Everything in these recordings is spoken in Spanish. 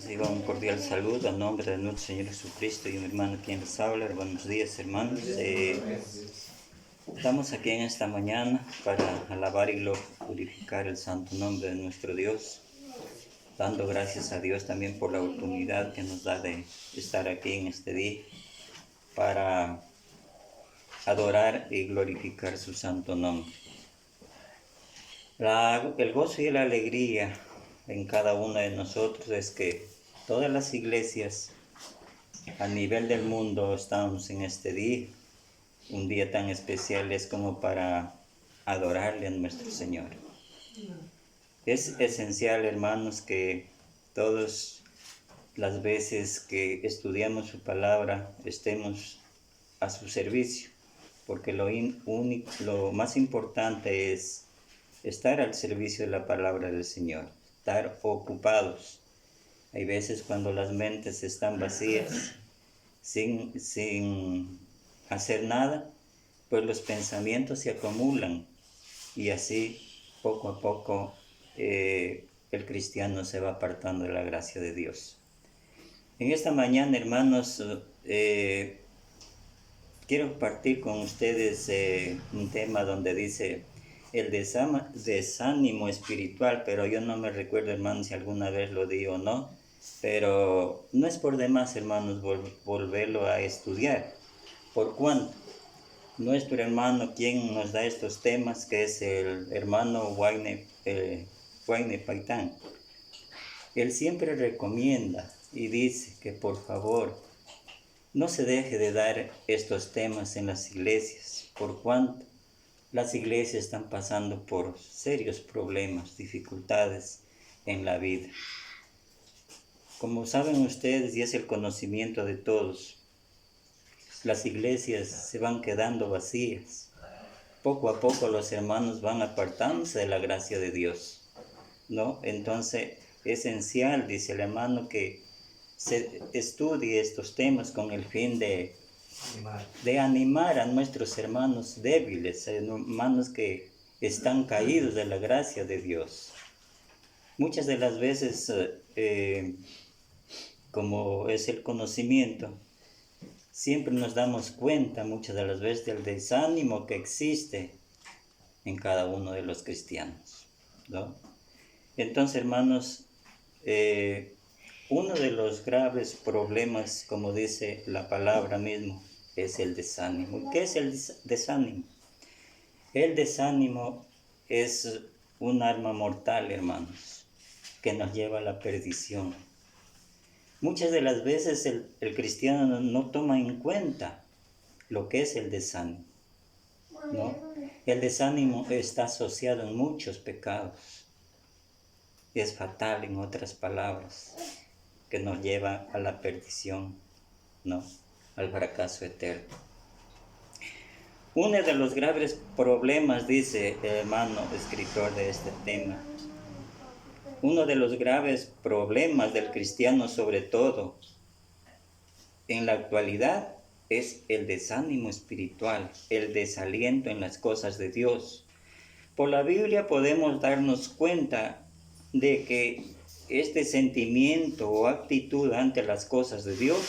Reciba un cordial saludo en nombre de nuestro Señor Jesucristo y mi hermano quien les habla. Buenos días, hermanos. Estamos aquí en esta mañana para alabar y glorificar el santo nombre de nuestro Dios, dando gracias a Dios también por la oportunidad que nos da de estar aquí en este día para adorar y glorificar su santo nombre. El gozo y la alegría en cada uno de nosotros es que todas las iglesias a nivel del mundo estamos en este día, un día tan especial es como para adorarle a nuestro Señor. Es esencial, hermanos, que todas las veces que estudiamos su palabra estemos a su servicio, porque lo más importante es estar al servicio de la palabra del Señor, estar ocupados. Hay veces cuando las mentes están vacías, sin hacer nada, pues los pensamientos se acumulan y así poco a poco el cristiano se va apartando de la gracia de Dios. En esta mañana, hermanos, quiero compartir con ustedes un tema donde dice el desánimo espiritual, pero yo no me recuerdo, hermanos, si alguna vez lo di o no, pero no es por demás, hermanos, volverlo a estudiar. ¿Por cuánto? Nuestro hermano, quien nos da estos temas, que es el hermano Wayne Paitán, él siempre recomienda y dice que por favor no se deje de dar estos temas en las iglesias, por cuanto las iglesias están pasando por serios problemas, dificultades en la vida. Como saben ustedes, y es el conocimiento de todos, las iglesias se van quedando vacías. Poco a poco los hermanos van apartándose de la gracia de Dios, ¿no? Entonces, es esencial, dice el hermano, que se estudie estos temas con el fin de animar a nuestros hermanos débiles, hermanos que están caídos de la gracia de Dios. Muchas de las veces, como es el conocimiento, siempre nos damos cuenta muchas de las veces del desánimo que existe en cada uno de los cristianos, ¿no? Entonces, hermanos, uno de los graves problemas, como dice la palabra mismo, es el desánimo. ¿Qué es el desánimo? El desánimo es un arma mortal, hermanos, que nos lleva a la perdición. Muchas de las veces el cristiano no toma en cuenta lo que es el desánimo, ¿no? El desánimo está asociado en muchos pecados. Es fatal, en otras palabras, que nos lleva a la perdición, ¿no? Al fracaso eterno. Uno de los graves problemas, dice el hermano escritor de este tema, uno de los graves problemas del cristiano, sobre todo en la actualidad, es el desánimo espiritual, el desaliento en las cosas de Dios. Por la Biblia podemos darnos cuenta de que este sentimiento o actitud ante las cosas de Dios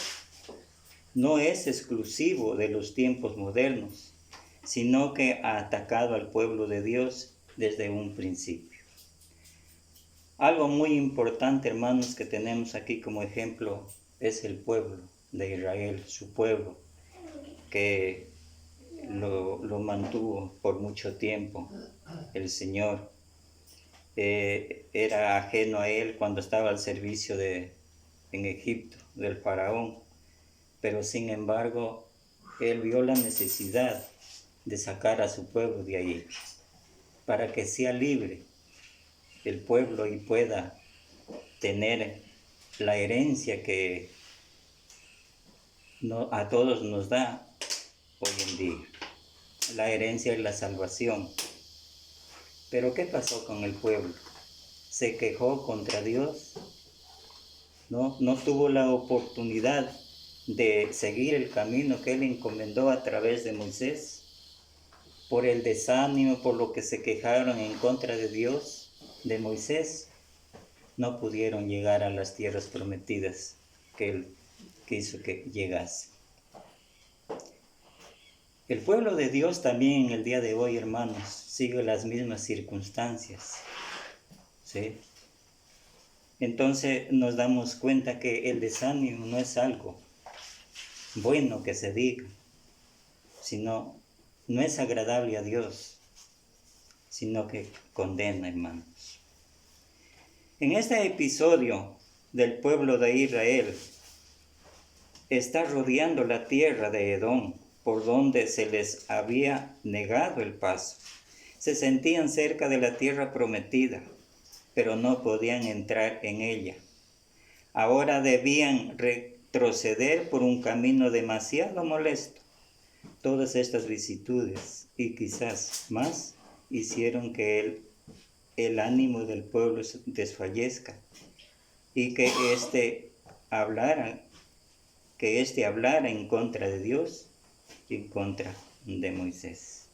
no es exclusivo de los tiempos modernos, sino que ha atacado al pueblo de Dios desde un principio. Algo muy importante, hermanos, que tenemos aquí como ejemplo es el pueblo de Israel, su pueblo, que lo mantuvo por mucho tiempo el Señor. Era ajeno a él cuando estaba al servicio en Egipto del faraón, pero sin embargo él vio la necesidad de sacar a su pueblo de ahí para que sea libre el pueblo y pueda tener la herencia que a todos nos da hoy en día. La herencia es la salvación. Pero ¿qué pasó con el pueblo? Se quejó contra Dios, no tuvo la oportunidad de seguir el camino que él encomendó a través de Moisés. Por el desánimo, por lo que se quejaron en contra de Dios, de Moisés, no pudieron llegar a las tierras prometidas que Él quiso que llegase. El pueblo de Dios también en el día de hoy, hermanos, sigue las mismas circunstancias, ¿sí? Entonces nos damos cuenta que el desánimo no es algo bueno que se diga, sino no es agradable a Dios, sino que condena, hermanos. En este episodio del pueblo de Israel, está rodeando la tierra de Edom, por donde se les había negado el paso. Se sentían cerca de la tierra prometida, pero no podían entrar en ella. Ahora debían retroceder por un camino demasiado molesto. Todas estas vicisitudes y quizás más hicieron que el ánimo del pueblo desfallezca y que éste hablara en contra de Dios y en contra de Moisés.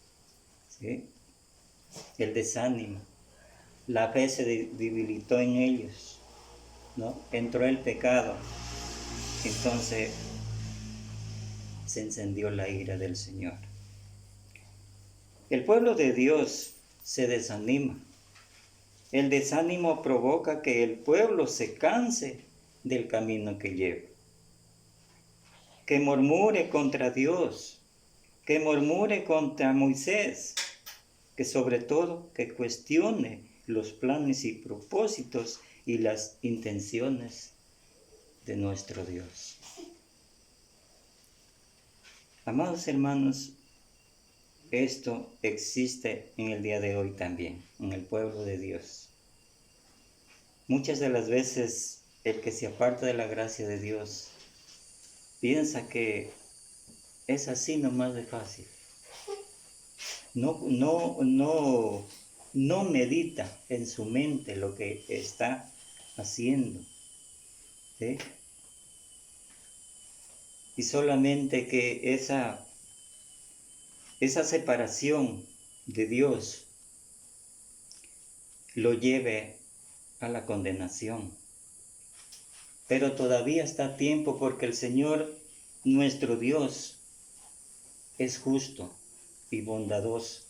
¿Sí? El desánimo, la fe se debilitó en ellos, ¿no? Entró el pecado, entonces se encendió la ira del Señor. El pueblo de Dios se desanima. El desánimo provoca que el pueblo se canse del camino que lleva, que murmure contra Dios, que murmure contra Moisés, que sobre todo que cuestione los planes y propósitos y las intenciones de nuestro Dios. Amados hermanos, esto existe en el día de hoy también, en el pueblo de Dios. Muchas de las veces el que se aparta de la gracia de Dios piensa que es así nomás de fácil. No medita en su mente lo que está haciendo, ¿sí? Y solamente que esa separación de Dios lo lleve a la condenación. Pero todavía está a tiempo, porque el Señor, nuestro Dios, es justo y bondadoso,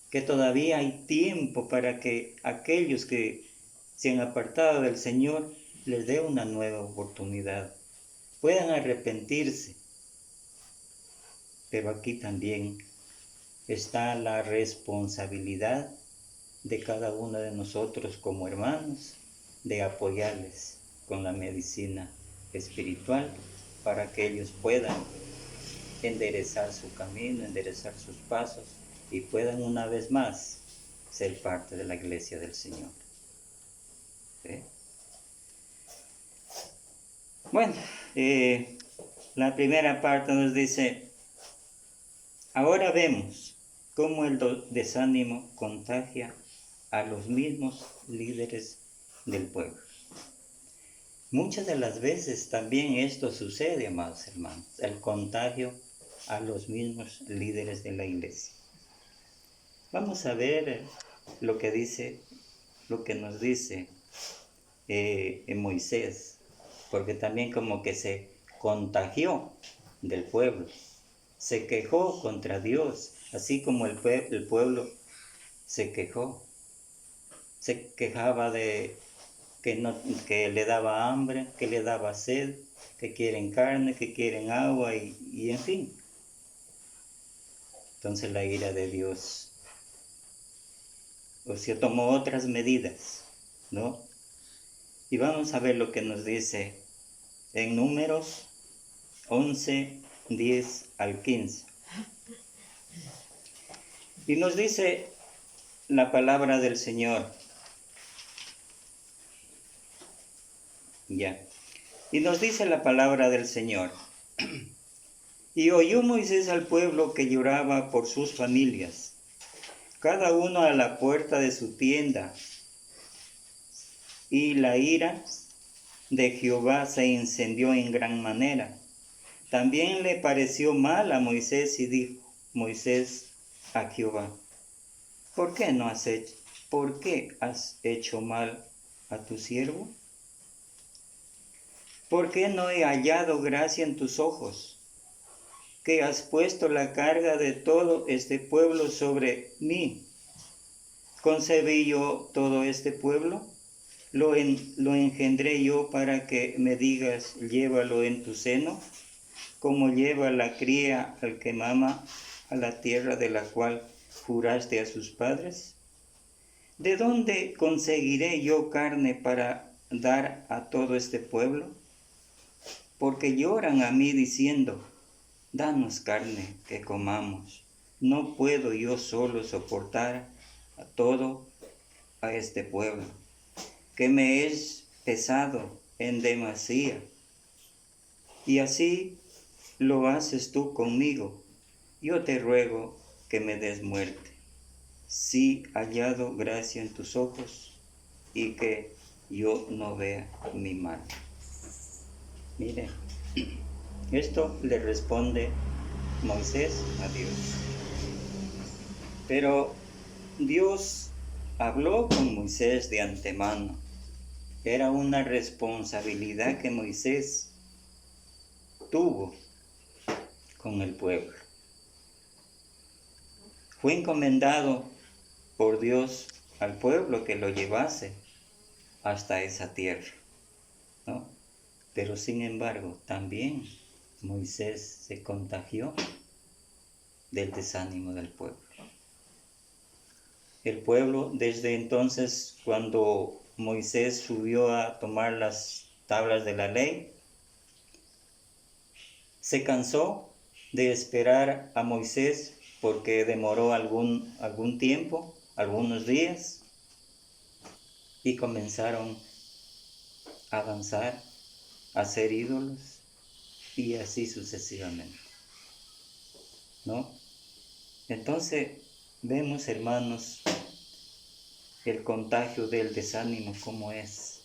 que todavía hay tiempo para que aquellos que se han apartado del Señor les dé una nueva oportunidad, puedan arrepentirse. Pero aquí también está la responsabilidad de cada uno de nosotros como hermanos, de apoyarles con la medicina espiritual para que ellos puedan enderezar su camino, enderezar sus pasos y puedan una vez más ser parte de la iglesia del Señor. ¿Sí? Bueno, la primera parte nos dice: ahora vemos cómo el desánimo contagia a los mismos líderes del pueblo. Muchas de las veces también esto sucede, amados hermanos, el contagio a los mismos líderes de la iglesia. Vamos a ver lo que nos dice en Moisés, porque también como que se contagió del pueblo, se quejó contra Dios, así como el pueblo se quejaba de que le daba hambre, que le daba sed, que quieren carne, que quieren agua y en fin. Entonces la ira de Dios, o sea, tomó otras medidas, ¿no? Y vamos a ver lo que nos dice en Números 11, 10 al 15. Y nos dice la palabra del Señor. Ya. Y nos dice la palabra del Señor. Y oyó Moisés al pueblo que lloraba por sus familias, cada uno a la puerta de su tienda. Y la ira de Jehová se encendió en gran manera. También le pareció mal a Moisés y dijo Moisés a Jehová: ¿Por qué has hecho mal a tu siervo? ¿Por qué no he hallado gracia en tus ojos, que has puesto la carga de todo este pueblo sobre mí? ¿Concebí yo todo este pueblo? ¿Lo engendré yo para que me digas, llévalo en tu seno? Como lleva la cría al que mama a la tierra de la cual juraste a sus padres. ¿De dónde conseguiré yo carne para dar a todo este pueblo? Porque lloran a mí diciendo, danos carne que comamos. No puedo yo solo soportar a este pueblo, que me es pesado en demasía. Y así lo haces tú conmigo. Yo te ruego que me des muerte, si hallado gracia en tus ojos y que yo no vea mi mal. Mire, esto le responde Moisés a Dios. Pero Dios habló con Moisés de antemano. Era una responsabilidad que Moisés tuvo con el pueblo. Fue encomendado por Dios al pueblo que lo llevase hasta esa tierra, ¿no? Pero sin embargo, también Moisés se contagió del desánimo del pueblo. El pueblo, desde entonces, cuando Moisés subió a tomar las tablas de la ley, se cansó de esperar a Moisés porque demoró algún tiempo, algunos días, y comenzaron a avanzar, a hacer ídolos y así sucesivamente, ¿no? Entonces vemos, hermanos, el contagio del desánimo como es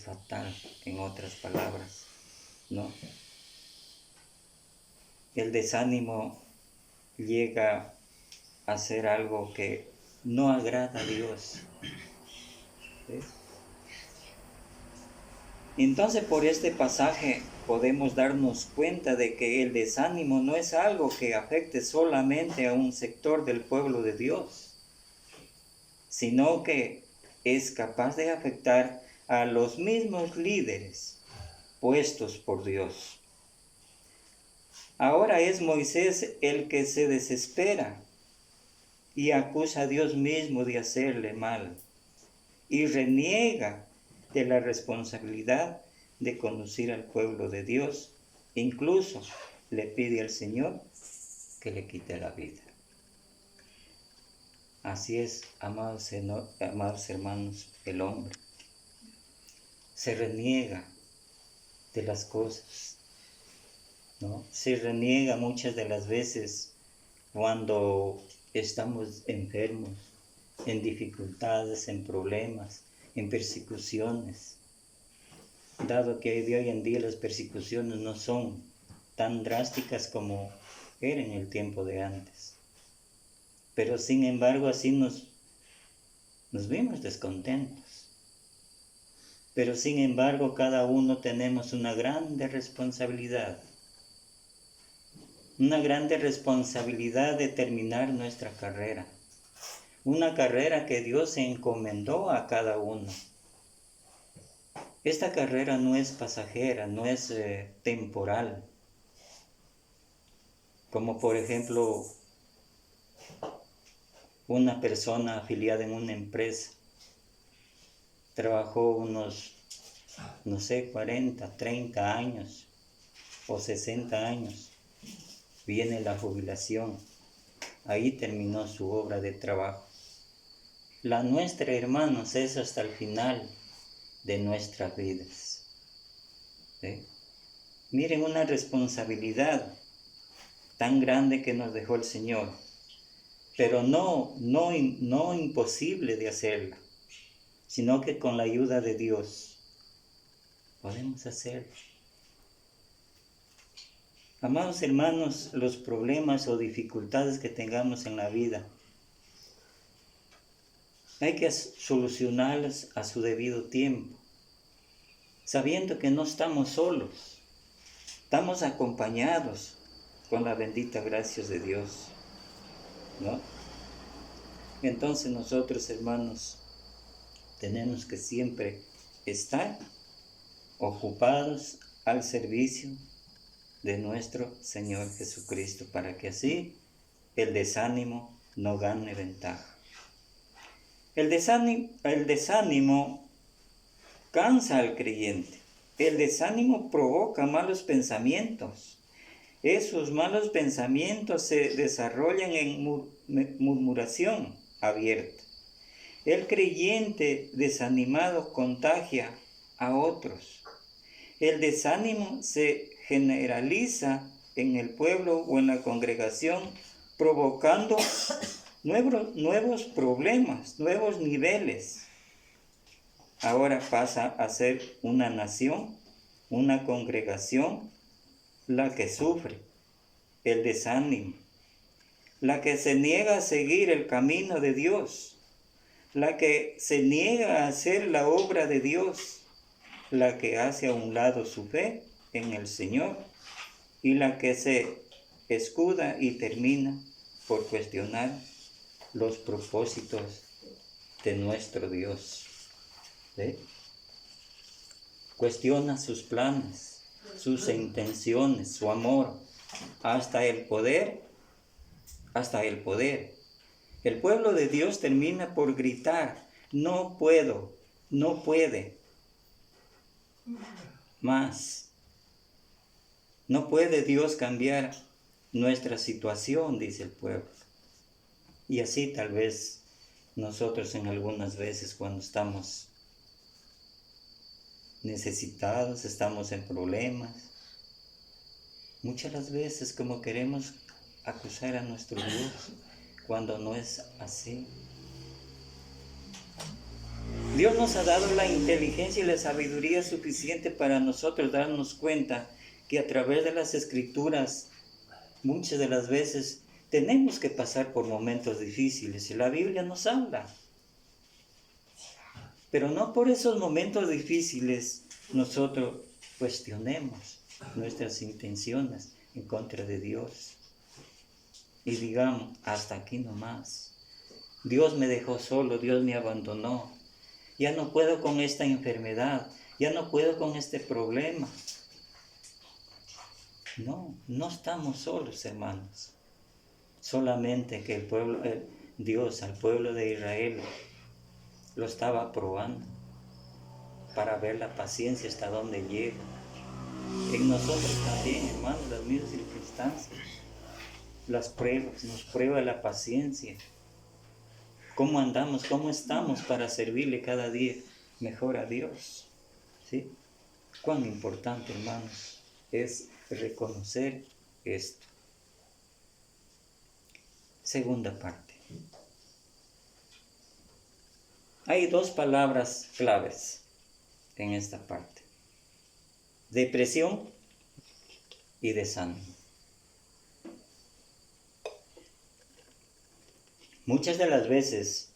fatal, en otras palabras, ¿no? El desánimo llega a ser algo que no agrada a Dios. ¿Ves? Entonces, por este pasaje podemos darnos cuenta de que el desánimo no es algo que afecte solamente a un sector del pueblo de Dios, sino que es capaz de afectar a los mismos líderes puestos por Dios. Ahora es Moisés el que se desespera y acusa a Dios mismo de hacerle mal y reniega de la responsabilidad de conducir al pueblo de Dios. Incluso le pide al Señor que le quite la vida. Así es, amados hermanos, el hombre se reniega de las cosas, ¿no? Se reniega muchas de las veces cuando estamos enfermos, en dificultades, en problemas, en persecuciones. Dado que de hoy en día las persecuciones no son tan drásticas como eran en el tiempo de antes. Pero sin embargo así nos vemos descontentos. Pero sin embargo cada uno tenemos una grande responsabilidad. Una grande responsabilidad de terminar nuestra carrera. Una carrera que Dios encomendó a cada uno. Esta carrera no es pasajera, no es temporal. Como por ejemplo, una persona afiliada en una empresa trabajó unos, 40, 30 años o 60 años. Viene la jubilación. Ahí terminó su obra de trabajo. La nuestra, hermanos, es hasta el final de nuestras vidas. ¿Sí? Miren una responsabilidad tan grande que nos dejó el Señor, pero no imposible de hacerla, sino que con la ayuda de Dios podemos hacerlo. Amados hermanos, los problemas o dificultades que tengamos en la vida Hay que solucionarlas a su debido tiempo, sabiendo que no estamos solos, estamos acompañados con la bendita gracia de Dios, ¿no? Entonces nosotros, hermanos, tenemos que siempre estar ocupados al servicio de nuestro Señor Jesucristo, para que así el desánimo no gane ventaja. El desánimo cansa al creyente. El desánimo provoca malos pensamientos. Esos malos pensamientos se desarrollan en murmuración abierta. El creyente desanimado contagia a otros. El desánimo se generaliza en el pueblo o en la congregación, provocando nuevos problemas, nuevos niveles. Ahora pasa a ser una nación, una congregación, la que sufre el desánimo, la que se niega a seguir el camino de Dios, la que se niega a hacer la obra de Dios, la que hace a un lado su fe en el Señor y la que se escuda y termina por cuestionar los propósitos de nuestro Dios. ¿Sí? Cuestiona sus planes, sus intenciones, su amor, hasta el poder. El pueblo de Dios termina por gritar: no puedo, no puede más. No puede Dios cambiar nuestra situación, dice el pueblo. Y así tal vez nosotros en algunas veces cuando estamos necesitados, estamos en problemas, muchas las veces como queremos acusar a nuestro Dios, cuando no es así. Dios nos ha dado la inteligencia y la sabiduría suficiente para nosotros darnos cuenta que a través de las Escrituras muchas de las veces tenemos que pasar por momentos difíciles y la Biblia nos habla. Pero no por esos momentos difíciles nosotros cuestionemos nuestras intenciones en contra de Dios y digamos: hasta aquí nomás. Dios me dejó solo, Dios me abandonó. Ya no puedo con esta enfermedad, ya no puedo con este problema. No estamos solos, hermanos. Solamente que Dios al pueblo de Israel lo estaba probando para ver la paciencia hasta dónde llega. En nosotros también, hermanos, las mismas circunstancias, las pruebas, nos prueba la paciencia. ¿Cómo andamos? ¿Cómo estamos para servirle cada día mejor a Dios? ¿Sí? Cuán importante, hermanos, es reconocer esto. Segunda parte. Hay dos palabras claves en esta parte: depresión y desánimo. Muchas de las veces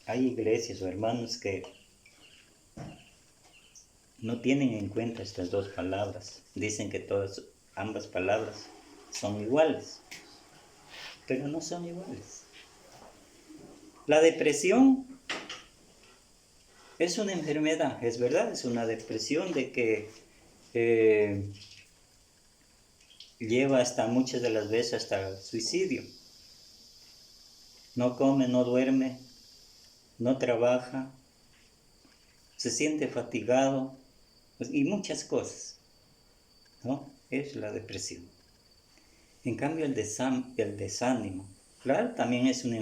hay iglesias o hermanos que no tienen en cuenta estas dos palabras. Dicen que ambas palabras son iguales, pero no son iguales. La depresión es una enfermedad, es verdad, es una depresión de que lleva hasta muchas de las veces hasta el suicidio. No come, no duerme, no trabaja, se siente fatigado y muchas cosas, ¿no? Es la depresión. En cambio el desánimo, claro, también es una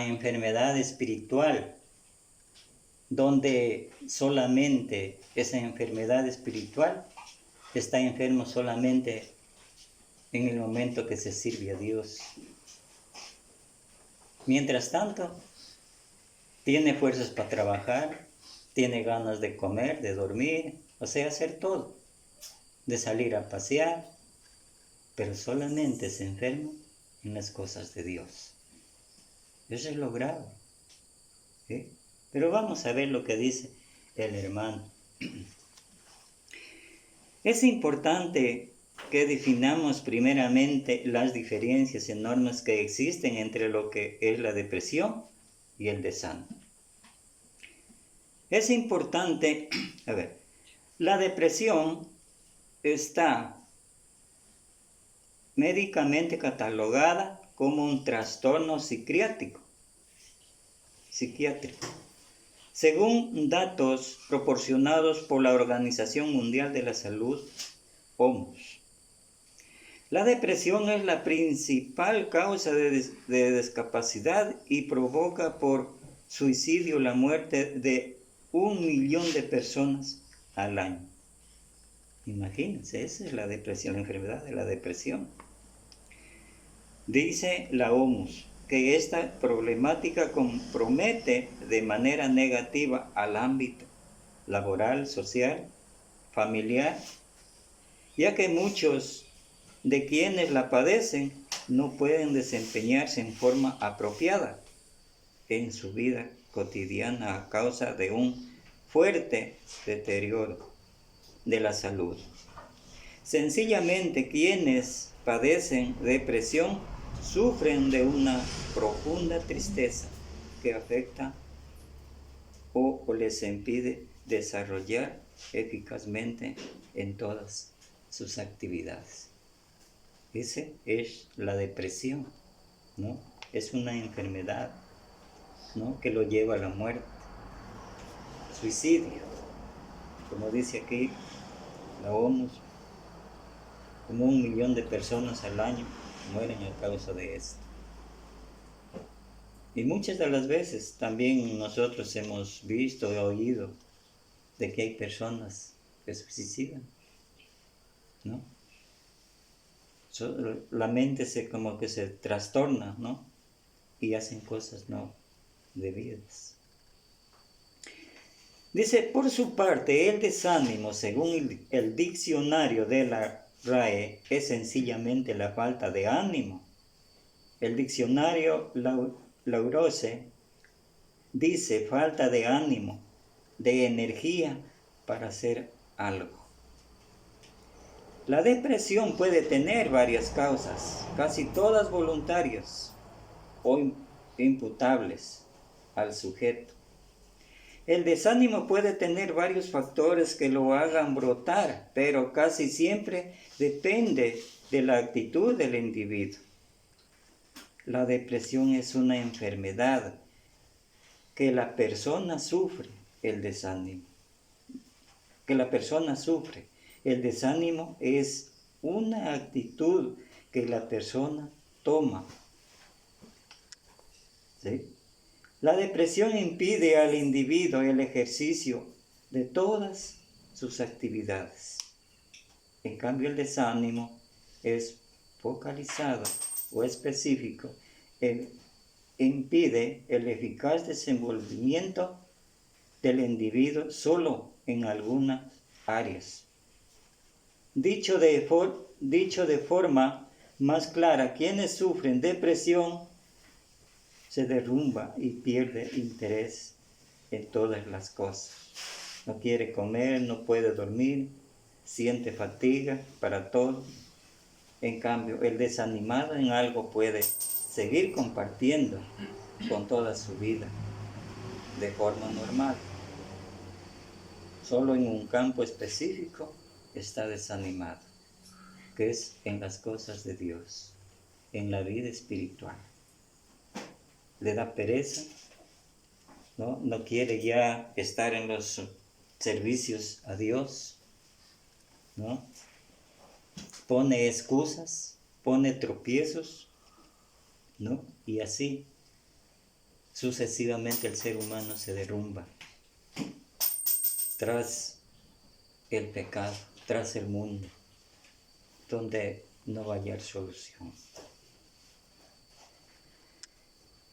enfermedad espiritual, donde solamente esa enfermedad espiritual está enfermo solamente en el momento que se sirve a Dios. Mientras tanto, tiene fuerzas para trabajar, tiene ganas de comer, de dormir, o sea, hacer todo, de salir a pasear, pero solamente se enferma en las cosas de Dios. Eso es lo grave. ¿sí? Pero vamos a ver lo que dice el hermano. Es importante que definamos primeramente las diferencias enormes que existen entre lo que es la depresión y el desánimo. Es importante, la depresión está médicamente catalogada como un trastorno psiquiátrico, según datos proporcionados por la Organización Mundial de la Salud, OMS. La depresión es la principal causa de discapacidad y provoca por suicidio la muerte de 1 millón de personas al año. Imagínense, esa es la depresión, la enfermedad de la depresión. Dice la OMS que esta problemática compromete de manera negativa al ámbito laboral, social, familiar, ya que muchos de quienes la padecen no pueden desempeñarse en forma apropiada en su vida cotidiana a causa de un fuerte deterioro de la salud. Sencillamente, quienes padecen depresión sufren de una profunda tristeza que afecta o les impide desarrollar eficazmente en todas sus actividades. Esa es la depresión, ¿no? Es una enfermedad, ¿no?, que lo lleva a la muerte, suicidio. Como dice aquí la ONU, como 1 millón de personas al año mueren a causa de esto. Y muchas de las veces también nosotros hemos visto y oído de que hay personas que se suicidan, ¿no? La mente como que se trastorna, ¿no? Y hacen cosas no debidas. Dice, por su parte, el desánimo, según el diccionario de la RAE, es sencillamente la falta de ánimo. El diccionario Laurose dice falta de ánimo, de energía para hacer algo. La depresión puede tener varias causas, casi todas voluntarias o imputables al sujeto. El desánimo puede tener varios factores que lo hagan brotar, pero casi siempre depende de la actitud del individuo. La depresión es una enfermedad que la persona sufre, el desánimo. El desánimo es una actitud que la persona toma. ¿Sí? La depresión impide al individuo el ejercicio de todas sus actividades. En cambio, el desánimo es focalizado o específico, impide el eficaz desenvolvimiento del individuo solo en algunas áreas. Dicho de forma más clara, quienes sufren depresión se derrumba y pierde interés en todas las cosas. No quiere comer, no puede dormir, siente fatiga para todo. En cambio, el desanimado en algo puede seguir compartiendo con toda su vida de forma normal. Solo en un campo específico está desanimado, que es en las cosas de Dios, en la vida espiritual. Le da pereza, no quiere ya estar en los servicios a Dios, ¿no? Pone excusas, pone tropiezos, ¿no? Y así sucesivamente el ser humano se derrumba tras el pecado, tras el mundo, donde no va a hallar solución.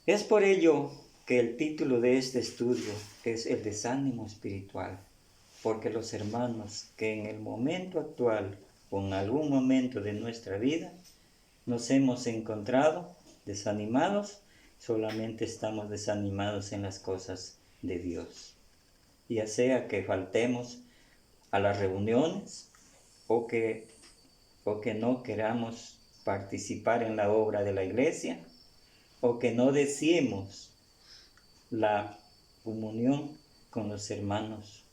Es por ello que el título de este estudio es el desánimo espiritual, porque los hermanos que en el momento actual o en algún momento de nuestra vida nos hemos encontrado desanimados, solamente estamos desanimados en las cosas de Dios. Ya sea que faltemos a las reuniones o que no queramos participar en la obra de la iglesia, o que no deseemos la comunión con los hermanos,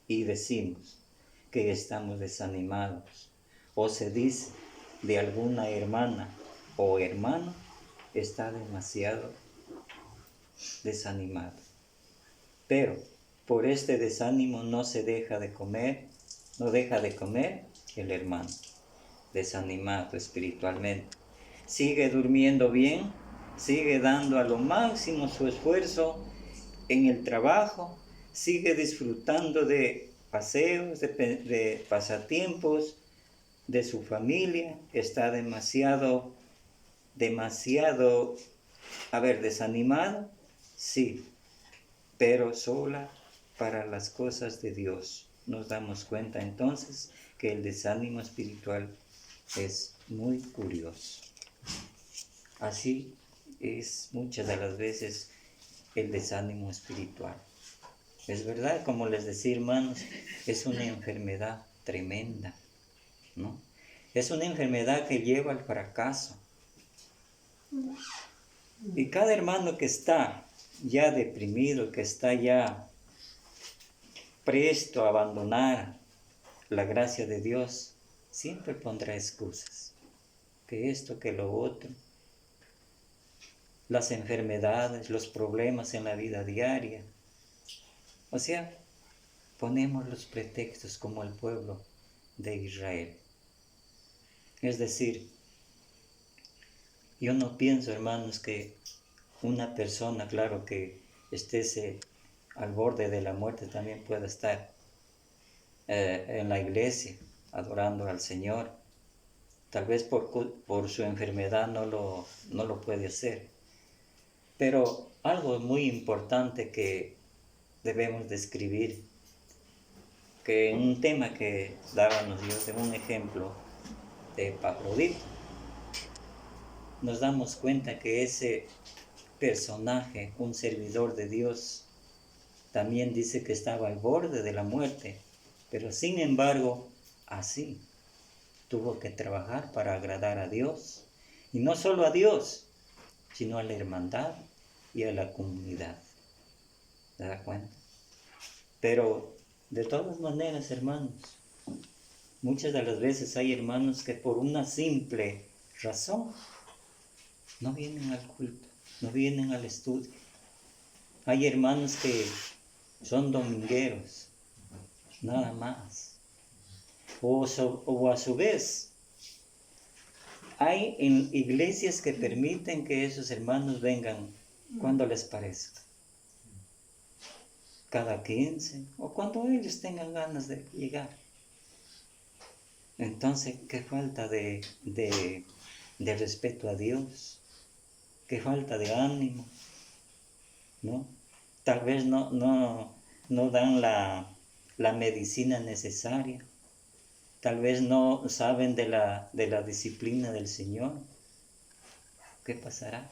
y decimos que estamos desanimados, o se dice de alguna hermana o hermano, está demasiado desanimado. Pero por este desánimo no deja de comer el hermano, desanimado espiritualmente. Sigue durmiendo bien, sigue dando a lo máximo su esfuerzo en el trabajo, sigue disfrutando de paseos, de pasatiempos, de su familia, está demasiado, desanimado, sí, pero sola para las cosas de Dios. Nos damos cuenta entonces que el desánimo espiritual es muy curioso. Así es muchas de las veces el desánimo espiritual. Es verdad, como les decía, hermanos, es una enfermedad tremenda, ¿no? Es una enfermedad que lleva al fracaso. Y cada hermano que está ya deprimido, que está ya presto a abandonar la gracia de Dios, siempre pondrá excusas. Que esto, que lo otro. Las enfermedades, los problemas en la vida diaria. O sea, ponemos los pretextos como el pueblo de Israel. Es decir, yo no pienso, hermanos, que una persona, claro, que esté al borde de la muerte también pueda estar en la iglesia adorando al Señor. Tal vez por su enfermedad no lo puede hacer. Pero algo muy importante que debemos describir, que en un tema que dábamos Dios de un ejemplo de Epafrodito, nos damos cuenta que ese personaje, un servidor de Dios, también dice que estaba al borde de la muerte, pero sin embargo, así tuvo que trabajar para agradar a Dios, y no solo a Dios, sino a la hermandad y a la comunidad. ¿Se da cuenta? Pero de todas maneras, hermanos, muchas de las veces hay hermanos que por una simple razón no vienen al culto, no vienen al estudio. Hay hermanos que son domingueros, nada más. O a su vez, hay en iglesias que permiten que esos hermanos vengan cuando les parezca. Cada 15 o cuando ellos tengan ganas de llegar. Entonces, qué falta de respeto a Dios, qué falta de ánimo, ¿no? Tal vez no dan la medicina necesaria, tal vez no saben de la disciplina del Señor. ¿Qué pasará?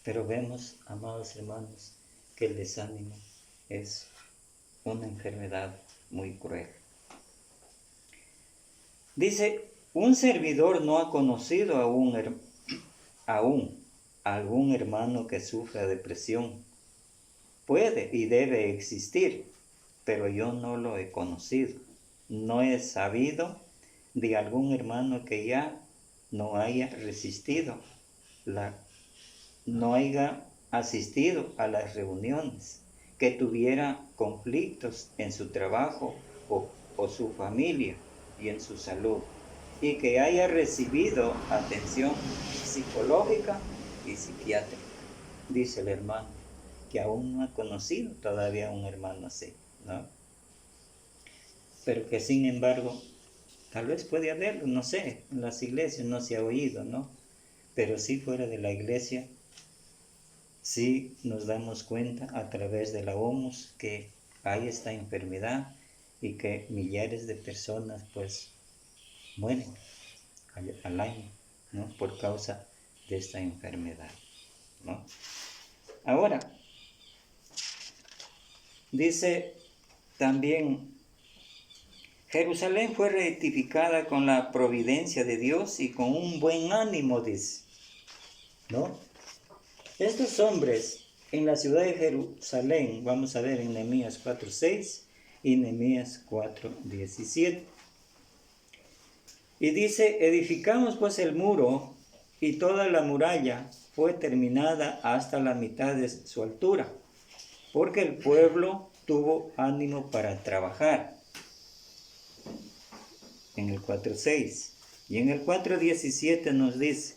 Pero vemos, amados hermanos, que el desánimo es una enfermedad muy cruel. Dice, un servidor no ha conocido aún algún hermano que sufra depresión. Puede y debe existir, pero yo no lo he conocido. No he sabido de algún hermano que ya no haya no haya asistido a las reuniones, que tuviera conflictos en su trabajo o su familia y en su salud, y que haya recibido atención psicológica y psiquiátrica. Dice el hermano, que aún no ha conocido todavía a un hermano así, ¿no? Pero que sin embargo, tal vez puede haberlo, no sé, en las iglesias no se ha oído, ¿no? Pero sí fuera de la iglesia, sí nos damos cuenta a través de la OMS que hay esta enfermedad y que millares de personas pues mueren al año, ¿no? Por causa de esta enfermedad, ¿no? Ahora, dice también, Jerusalén fue reedificada con la providencia de Dios y con un buen ánimo, dice, ¿no? Estos hombres en la ciudad de Jerusalén, vamos a ver en Nehemías 4:6 y Nehemías 4:17. Y dice, edificamos pues el muro y toda la muralla fue terminada hasta la mitad de su altura, porque el pueblo tuvo ánimo para trabajar. En el 4:6. Y en el 4:17 nos dice,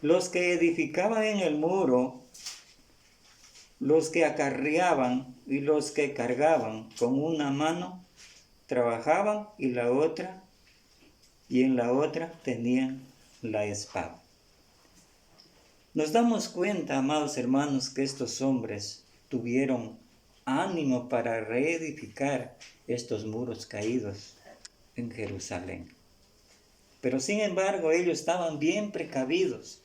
los que edificaban en el muro, los que acarreaban y los que cargaban con una mano, trabajaban y en la otra tenían la espada. Nos damos cuenta, amados hermanos, que estos hombres tuvieron ánimo para reedificar estos muros caídos en Jerusalén. Pero sin embargo, ellos estaban bien precavidos,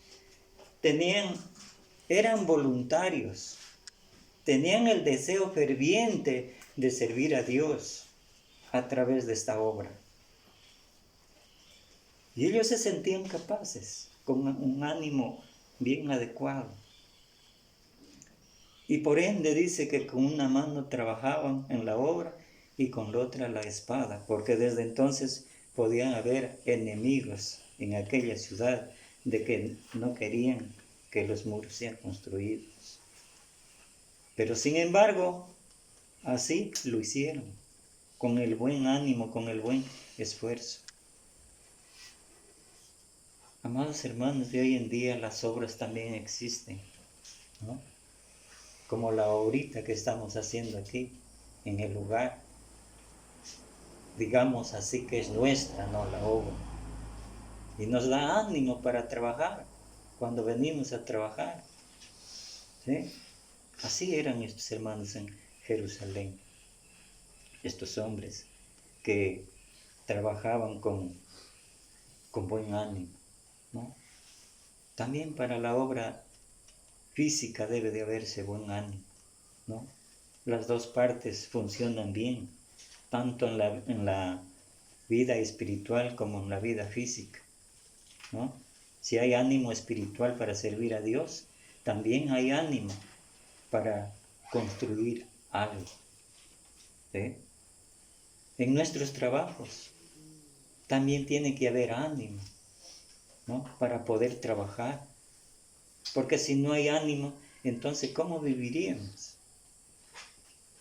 eran voluntarios, tenían el deseo ferviente de servir a Dios a través de esta obra. Y ellos se sentían capaces, con un ánimo bien adecuado. Y por ende dice que con una mano trabajaban en la obra y con la otra la espada, porque desde entonces podían haber enemigos en aquella ciudad de que no querían que los muros sean construidos. Pero sin embargo, así lo hicieron, con el buen ánimo, con el buen esfuerzo. Amados hermanos, de hoy en día las obras también existen, ¿no? Como la obrita que estamos haciendo aquí, en el lugar. Digamos así que es nuestra, ¿no? La obra. Y nos da ánimo para trabajar, cuando venimos a trabajar, ¿sí? Así eran estos hermanos en Jerusalén, estos hombres que trabajaban con buen ánimo, ¿no? También para la obra física debe de haberse buen ánimo, ¿no? Las dos partes funcionan bien, tanto en la vida espiritual como en la vida física, ¿no? Si hay ánimo espiritual para servir a Dios, también hay ánimo para construir algo, ¿sí? En nuestros trabajos también tiene que haber ánimo, ¿no? Para poder trabajar, porque si no hay ánimo, entonces ¿cómo viviríamos?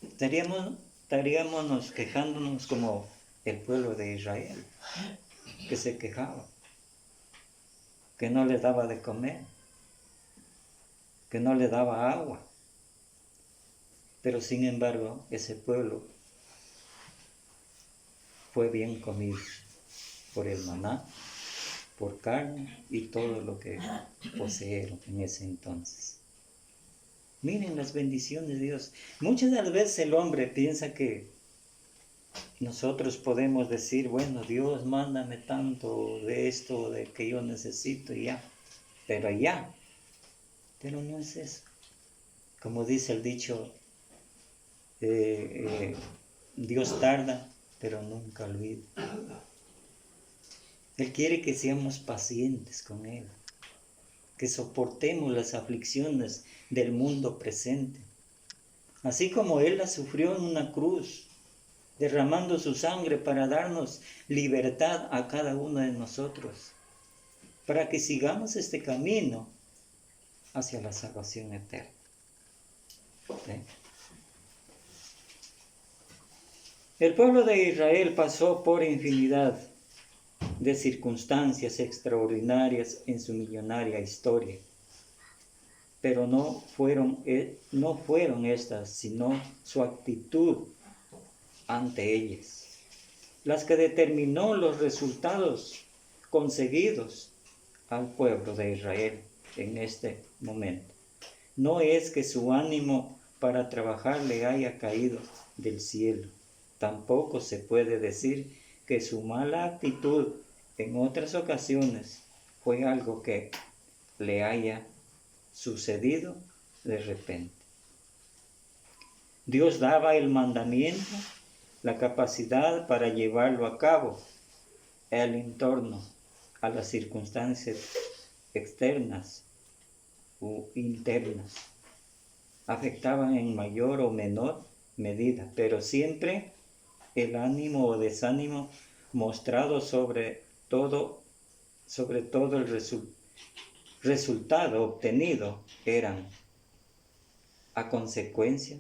Estaríamos quejándonos como el pueblo de Israel, que se quejaba, que no le daba de comer, que no le daba agua. Pero sin embargo, ese pueblo fue bien comido por el maná, por carne y todo lo que poseyeron en ese entonces. Miren las bendiciones de Dios. Muchas de las veces el hombre piensa que nosotros podemos decir, bueno, Dios, mándame tanto de esto, de que yo necesito y ya. Pero no es eso. Como dice el dicho, Dios tarda, pero nunca olvida. Él quiere que seamos pacientes con Él, que soportemos las aflicciones del mundo presente, así como Él las sufrió en una cruz, derramando su sangre para darnos libertad a cada uno de nosotros, para que sigamos este camino hacia la salvación eterna. ¿Sí? El pueblo de Israel pasó por infinidad de circunstancias extraordinarias en su millonaria historia, pero no fueron estas, sino su actitud ante ellas, las que determinó los resultados conseguidos al pueblo de Israel en este momento. No es que su ánimo para trabajar le haya caído del cielo. Tampoco se puede decir que su mala actitud en otras ocasiones fue algo que le haya sucedido de repente. Dios daba el mandamiento, la capacidad para llevarlo a cabo, el entorno, a las circunstancias externas u internas, afectaban en mayor o menor medida, pero siempre el ánimo o desánimo mostrado sobre todo el resultado obtenido eran a consecuencia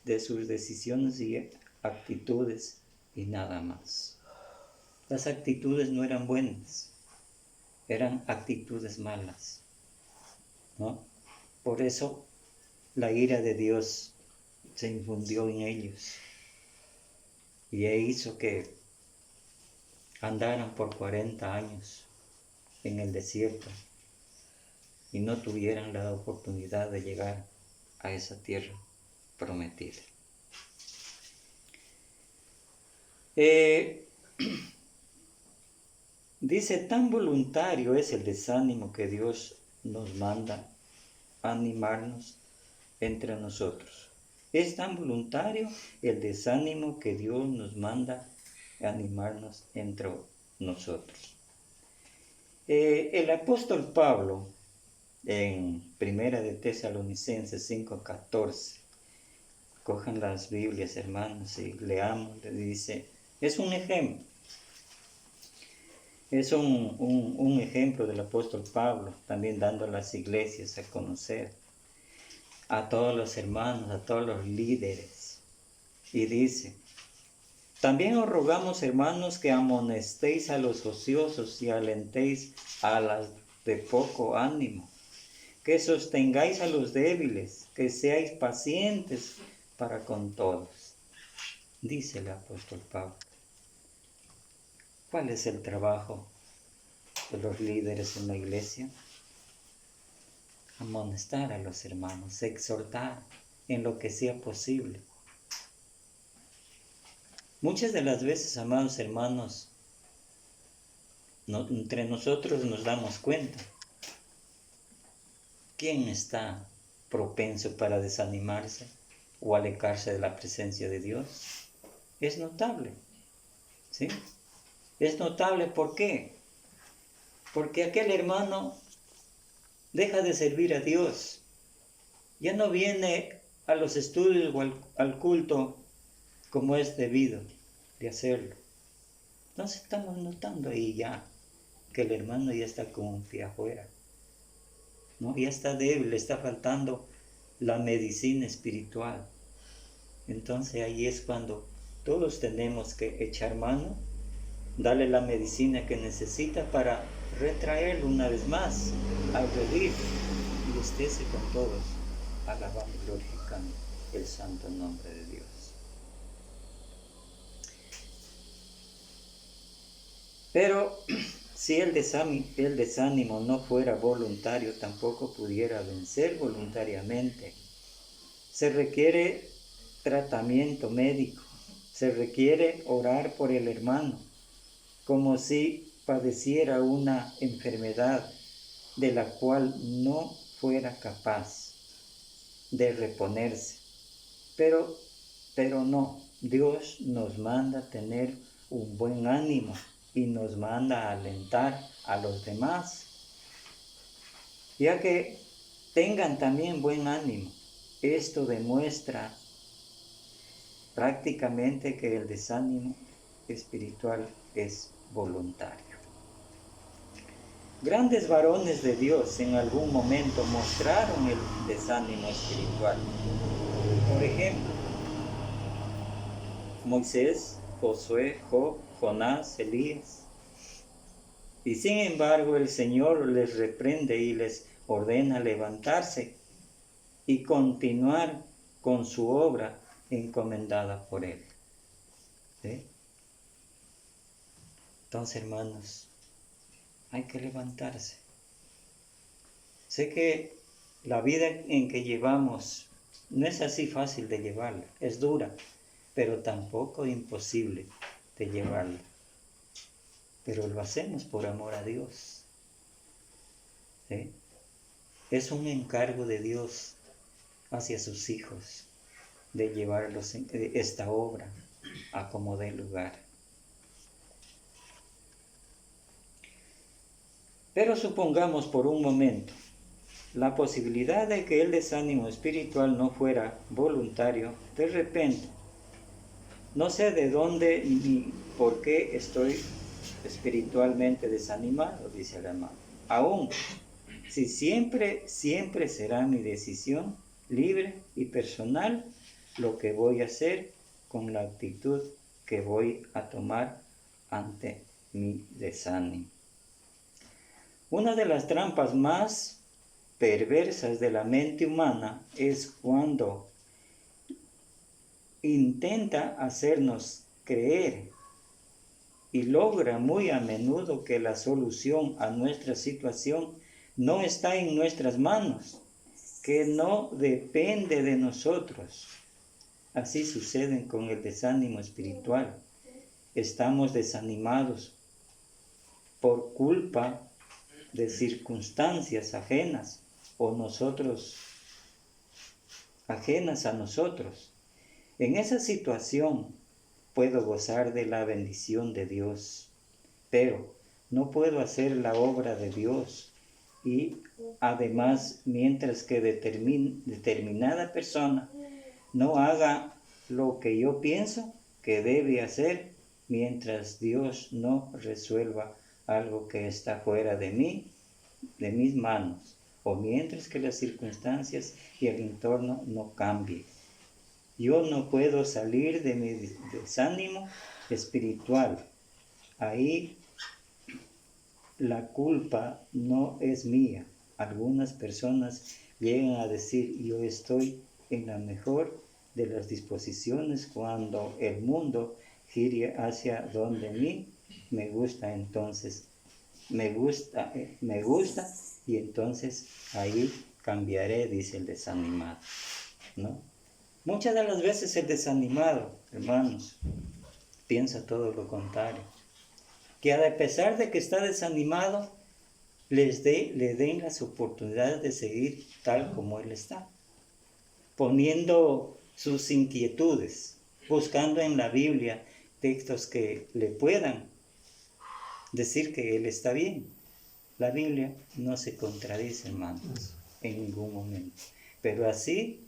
de sus decisiones y actitudes y nada más. Las actitudes no eran buenas, eran actitudes malas, ¿no? Por eso la ira de Dios se infundió en ellos y hizo que andaran por 40 años en el desierto y no tuvieran la oportunidad de llegar a esa tierra prometida. Dice, tan voluntario es el desánimo que Dios nos manda animarnos entre nosotros. Es tan voluntario el desánimo que Dios nos manda animarnos entre nosotros. El apóstol Pablo, en Primera de Tesalonicenses 5:14, cojan las Biblias, hermanos, y leamos, le dice, es un ejemplo. Es un ejemplo del apóstol Pablo, también dando a las iglesias a conocer, a todos los hermanos, a todos los líderes. Y dice, también os rogamos, hermanos, que amonestéis a los ociosos y alentéis a las de poco ánimo, que sostengáis a los débiles, que seáis pacientes para con todos. Dice el apóstol Pablo. ¿Cuál es el trabajo de los líderes en la iglesia? Amonestar a los hermanos, exhortar en lo que sea posible. Muchas de las veces, amados hermanos, entre nosotros nos damos cuenta quién está propenso para desanimarse o alejarse de la presencia de Dios. Es notable, ¿sí? Es notable, ¿por qué? Porque aquel hermano deja de servir a Dios. Ya no viene a los estudios o al culto como es debido de hacerlo. Entonces estamos notando ahí ya que el hermano ya está con un pie afuera, ¿no? Ya está débil, le está faltando la medicina espiritual. Entonces ahí es cuando todos tenemos que echar mano, darle la medicina que necesita para retraerlo una vez más al redil y estése con todos alabando y glorificando el santo nombre de Dios. Pero si el desánimo no fuera voluntario, tampoco pudiera vencer voluntariamente. Se requiere tratamiento médico, se requiere orar por el hermano, como si padeciera una enfermedad de la cual no fuera capaz de reponerse. Pero no, Dios nos manda tener un buen ánimo y nos manda a alentar a los demás, ya que tengan también buen ánimo. Esto demuestra prácticamente que el desánimo espiritual es voluntario. Grandes varones de Dios en algún momento mostraron el desánimo espiritual. Por ejemplo, Moisés, Josué, Job, Jonás, Elías. Y sin embargo el Señor les reprende y les ordena levantarse y continuar con su obra encomendada por Él. ¿Sí? Entonces, hermanos, hay que levantarse. Sé que la vida en que llevamos no es así fácil de llevarla, es dura, pero tampoco imposible de llevarla. Pero lo hacemos por amor a Dios. ¿sí? Es un encargo de Dios hacia sus hijos de llevarlos esta obra a como dé lugar. Pero supongamos por un momento la posibilidad de que el desánimo espiritual no fuera voluntario. De repente, no sé de dónde ni por qué estoy espiritualmente desanimado, dice el hermano. Aún si siempre será mi decisión libre y personal lo que voy a hacer con la actitud que voy a tomar ante mi desánimo. Una de las trampas más perversas de la mente humana es cuando intenta hacernos creer y logra muy a menudo que la solución a nuestra situación no está en nuestras manos, que no depende de nosotros. Así sucede con el desánimo espiritual. Estamos desanimados por culpa de circunstancias ajenas o ajenas a nosotros. En esa situación puedo gozar de la bendición de Dios, pero no puedo hacer la obra de Dios. Y además, mientras que determinada persona no haga lo que yo pienso que debe hacer, mientras Dios no resuelva algo que está fuera de mí, de mis manos, o mientras que las circunstancias y el entorno no cambien. Yo no puedo salir de mi desánimo espiritual. Ahí la culpa no es mía. Algunas personas llegan a decir, yo estoy en la mejor de las disposiciones cuando el mundo gire hacia donde a mí me gusta, entonces me gusta y entonces ahí cambiaré, dice el desanimado, ¿no? Muchas de las veces el desanimado, hermanos, piensa todo lo contrario, que a pesar de que está desanimado, le den las oportunidades de seguir tal como él está, poniendo sus inquietudes, buscando en la Biblia textos que le puedan decir que él está bien. La Biblia no se contradice, hermanos, en ningún momento. Pero así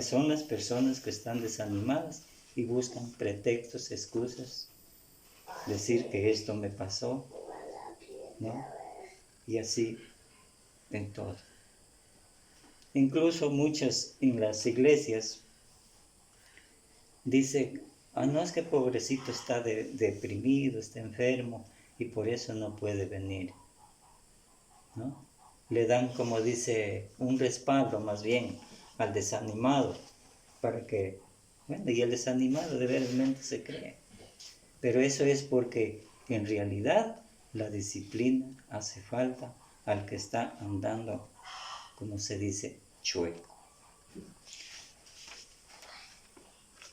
son las personas que están desanimadas y buscan pretextos, excusas, decir que esto me pasó, ¿no? Y así en todo. Incluso muchas en las iglesias dicen, no, es que pobrecito está deprimido, está enfermo y por eso no puede venir, ¿no? Le dan, como dice, un respaldo más bien al desanimado, para que, bueno, y el desanimado de verdad se cree. Pero eso es porque en realidad la disciplina hace falta al que está andando, como se dice, chueco.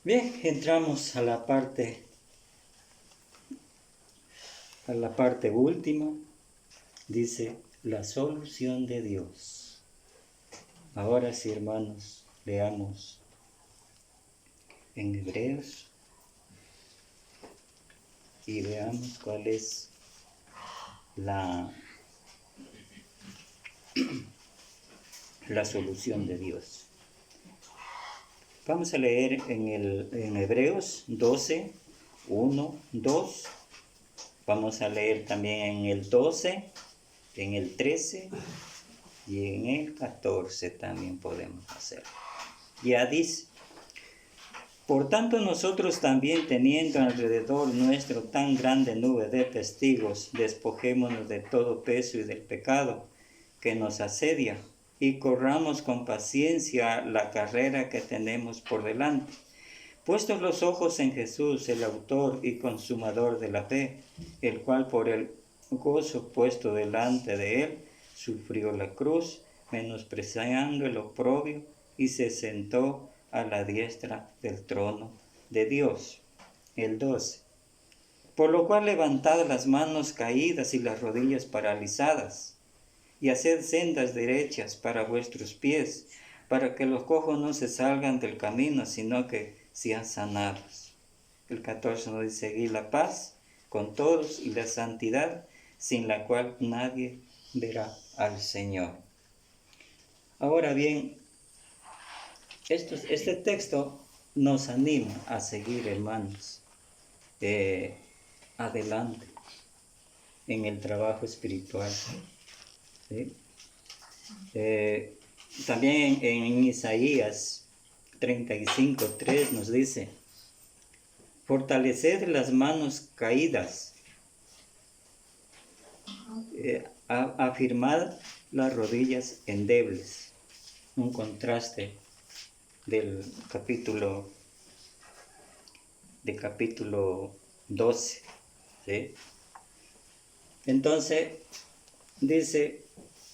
Bien, entramos a la parte última, dice la solución de Dios. Ahora sí, hermanos, leamos en Hebreos y veamos cuál es la solución de Dios. Vamos a leer en Hebreos 12, 1, 2. Vamos a leer también en el 12, en el 13 y en el 14 también podemos hacerlo. Ya dice, por tanto nosotros también, teniendo alrededor nuestro tan grande nube de testigos, despojémonos de todo peso y del pecado que nos asedia, y corramos con paciencia la carrera que tenemos por delante, puestos los ojos en Jesús, el autor y consumador de la fe, el cual por el gozo puesto delante de él sufrió la cruz, menospreciando el oprobio, y se sentó a la diestra del trono de Dios. El 12. Por lo cual levantad las manos caídas y las rodillas paralizadas, y haced sendas derechas para vuestros pies, para que los cojos no se salgan del camino, sino que sean sanados. El 14 nos dice, seguid la paz con todos y la santidad, sin la cual nadie verá al Señor. Ahora bien, este texto nos anima a seguir, hermanos, adelante en el trabajo espiritual. ¿Sí? También en Isaías 35:3 nos dice, fortaleced las manos caídas, afirmad las rodillas endebles. Un contraste del capítulo 12. ¿Sí? Entonces, dice,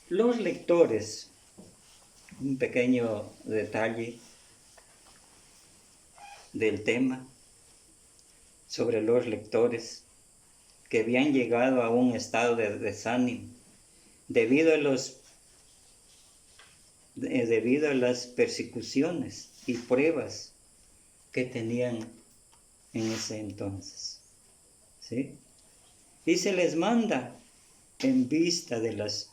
los lectores, un pequeño detalle del tema sobre los lectores que habían llegado a un estado de desánimo debido a las persecuciones y pruebas que tenían en ese entonces. ¿Sí? Y se les manda, en vista de las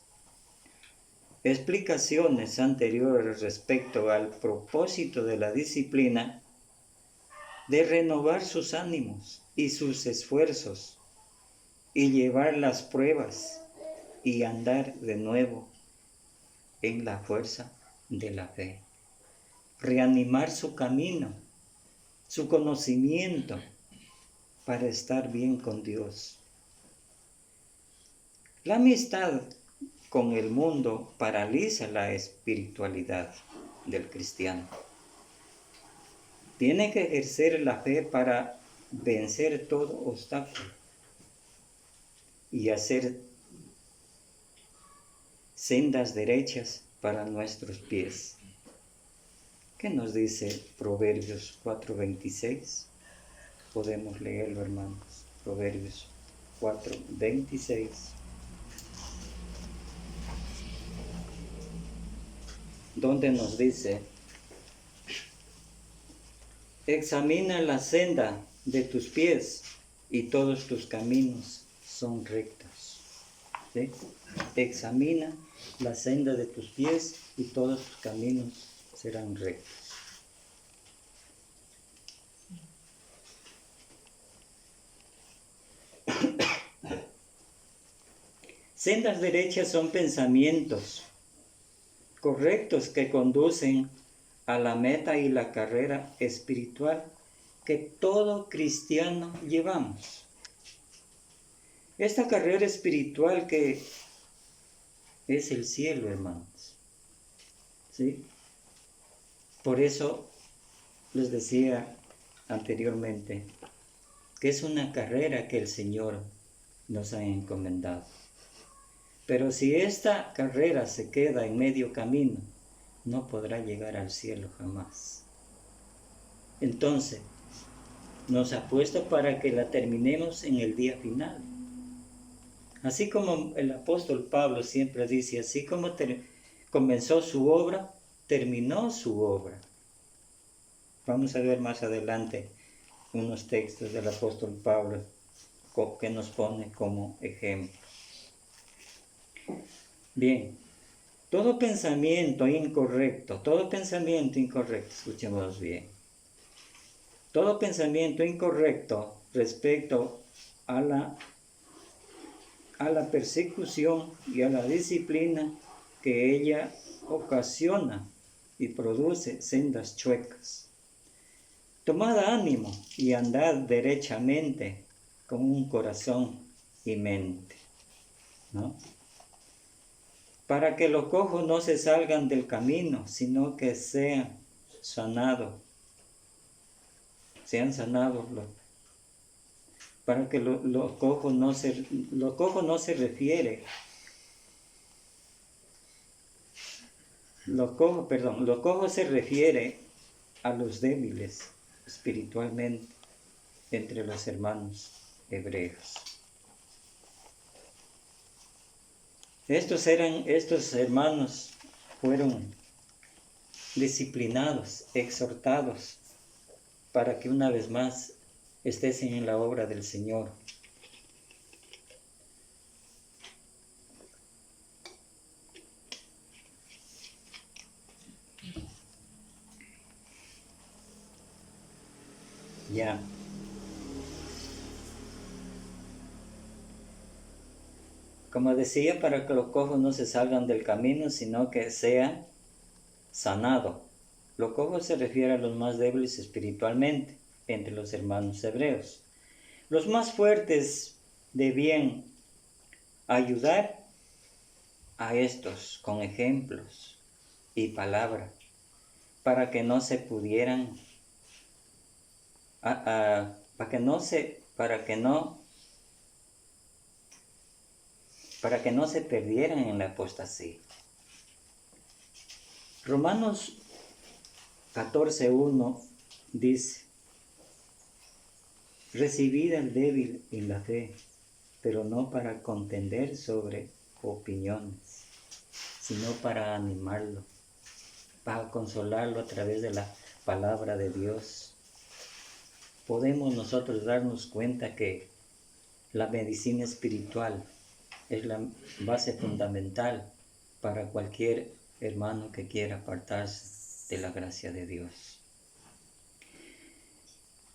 explicaciones anteriores respecto al propósito de la disciplina, de renovar sus ánimos y sus esfuerzos y llevar las pruebas y andar de nuevo en la fuerza de la fe. Reanimar su camino, su conocimiento para estar bien con Dios. La amistad con el mundo paraliza la espiritualidad del cristiano. Tiene que ejercer la fe para vencer todo obstáculo y hacer sendas derechas para nuestros pies. ¿Qué nos dice Proverbios 4:26? Podemos leerlo, hermanos. Proverbios 4:26. Donde nos dice, examina la senda de tus pies y todos tus caminos son rectos. ¿Sí? Examina la senda de tus pies y todos tus caminos serán rectos. Sendas derechas son pensamientos correctos que conducen a la meta y la carrera espiritual que todo cristiano llevamos. Esta carrera espiritual que es el cielo, hermanos. ¿Sí? Por eso les decía anteriormente que es una carrera que el Señor nos ha encomendado. Pero si esta carrera se queda en medio camino, no podrá llegar al cielo jamás. Entonces, nos ha puesto para que la terminemos en el día final. Así como el apóstol Pablo siempre dice, así como comenzó su obra, terminó su obra. Vamos a ver más adelante unos textos del apóstol Pablo que nos pone como ejemplo. Bien, todo pensamiento incorrecto, escuchemos bien, todo pensamiento incorrecto respecto a la persecución y a la disciplina que ella ocasiona y produce sendas chuecas. Tomad ánimo y andad derechamente con un corazón y mente, ¿no? Para que los cojos no se salgan del camino, sino que sean sanados. Para que los cojos no se refiere. Los cojos se refiere a los débiles espiritualmente entre los hermanos hebreos. Estos hermanos fueron disciplinados, exhortados, para que una vez más estés en la obra del Señor. Ya. Como decía, para que los cojos no se salgan del camino, sino que sean sanados. Los cojos se refiere a los más débiles espiritualmente entre los hermanos hebreos. Los más fuertes debían ayudar a estos con ejemplos y palabra para que no se pudieran, para que no se perdieran en la apostasía. Romanos 14:1 dice: recibid al débil en la fe, pero no para contender sobre opiniones, sino para animarlo, para consolarlo a través de la palabra de Dios. Podemos nosotros darnos cuenta que la medicina espiritual es la base fundamental para cualquier hermano que quiera apartarse de la gracia de Dios.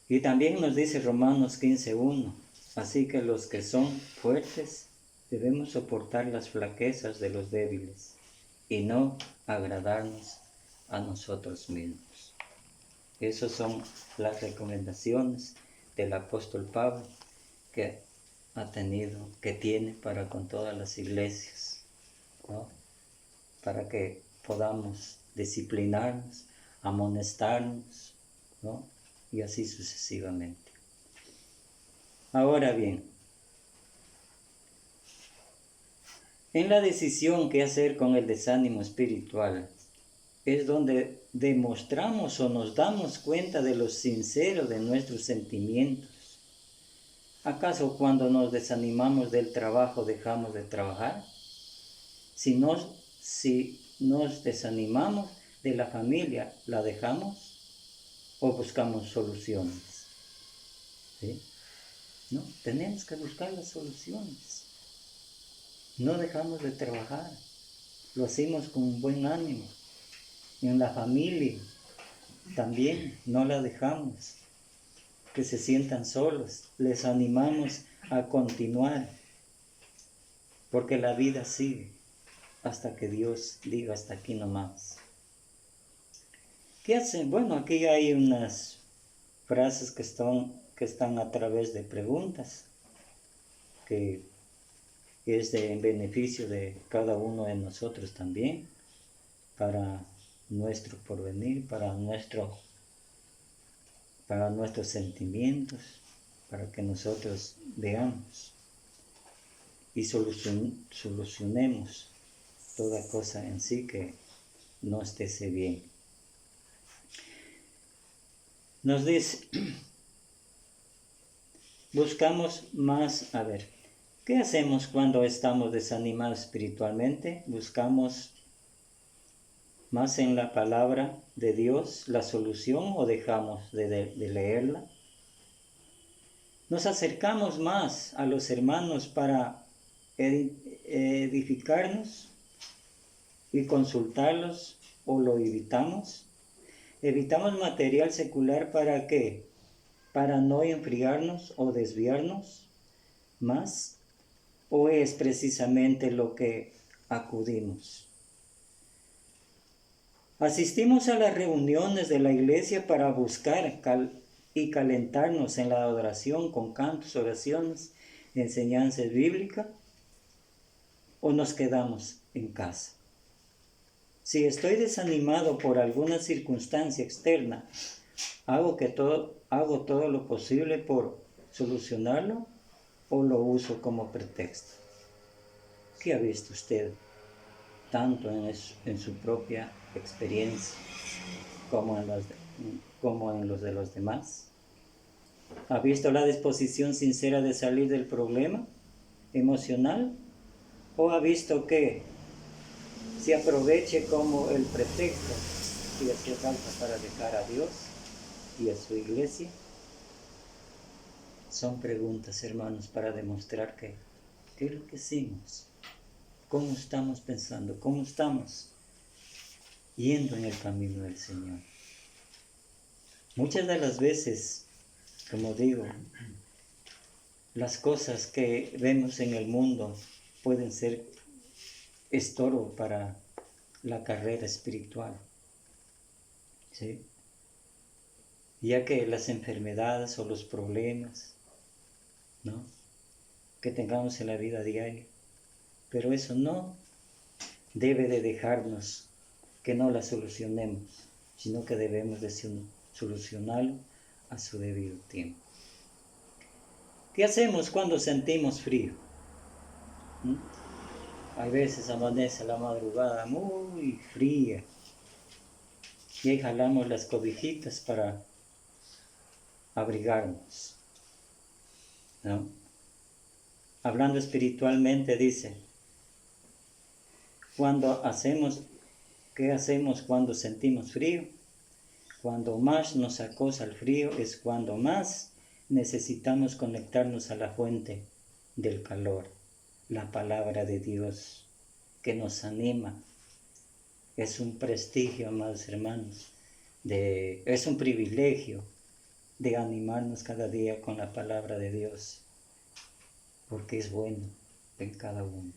Y también nos dice Romanos 15:1, así que los que son fuertes debemos soportar las flaquezas de los débiles y no agradarnos a nosotros mismos. Esas son las recomendaciones del apóstol Pablo que tiene para con todas las iglesias, ¿no? Para que podamos disciplinarnos, amonestarnos, ¿no? Y así sucesivamente. Ahora bien, en la decisión que hacer con el desánimo espiritual es donde demostramos o nos damos cuenta de lo sincero de nuestros sentimientos. ¿Acaso cuando nos desanimamos del trabajo dejamos de trabajar? Si nos desanimamos de la familia, ¿la dejamos o buscamos soluciones? ¿Sí? No, tenemos que buscar las soluciones. No dejamos de trabajar, lo hacemos con buen ánimo. En la familia también no la dejamos que se sientan solos, les animamos a continuar, porque la vida sigue hasta que Dios diga hasta aquí nomás. ¿Qué hacen? Bueno, aquí hay unas frases que están a través de preguntas, que es en beneficio de cada uno de nosotros también, para nuestro porvenir, para nuestros sentimientos, para que nosotros veamos y solucionemos toda cosa en sí que no esté bien. Nos dice, buscamos más, ¿qué hacemos cuando estamos desanimados espiritualmente? Buscamos más en la palabra de Dios la solución o dejamos de leerla. Nos acercamos más a los hermanos para edificarnos y consultarlos o lo evitamos. Evitamos material secular ¿para qué? Para no enfriarnos o desviarnos más, o es precisamente lo que acudimos. Asistimos a las reuniones de la iglesia para buscar y calentarnos en la adoración con cantos, oraciones, enseñanzas bíblicas, o nos quedamos en casa. Si estoy desanimado por alguna circunstancia externa, ¿hago todo lo posible por solucionarlo o lo uso como pretexto? ¿Qué ha visto usted? Tanto en su propia experiencia como en los de los demás. ¿Ha visto la disposición sincera de salir del problema emocional ¿O ha visto que se aproveche como el pretexto si hacía falta para dejar a Dios y a su iglesia? Son preguntas, hermanos, para demostrar que qué es lo que hicimos, cómo estamos pensando, cómo estamos yendo en el camino del Señor. Muchas de las veces, como digo, las cosas que vemos en el mundo pueden ser estorbo para la carrera espiritual, ¿sí? Ya que las enfermedades o los problemas, ¿no?, que tengamos en la vida diaria, pero eso no debe de dejarnos que no la solucionemos, sino que debemos de solucionarlo a su debido tiempo. ¿Qué hacemos cuando sentimos frío? Hay veces amanece la madrugada muy fría y ahí jalamos las cobijitas para abrigarnos, ¿no? Hablando espiritualmente dice, ¿qué hacemos cuando sentimos frío? Cuando más nos acosa el frío es cuando más necesitamos conectarnos a la fuente del calor, la palabra de Dios, que nos anima. Es un prestigio, amados hermanos, es un privilegio de animarnos cada día con la palabra de Dios, porque es bueno en cada uno.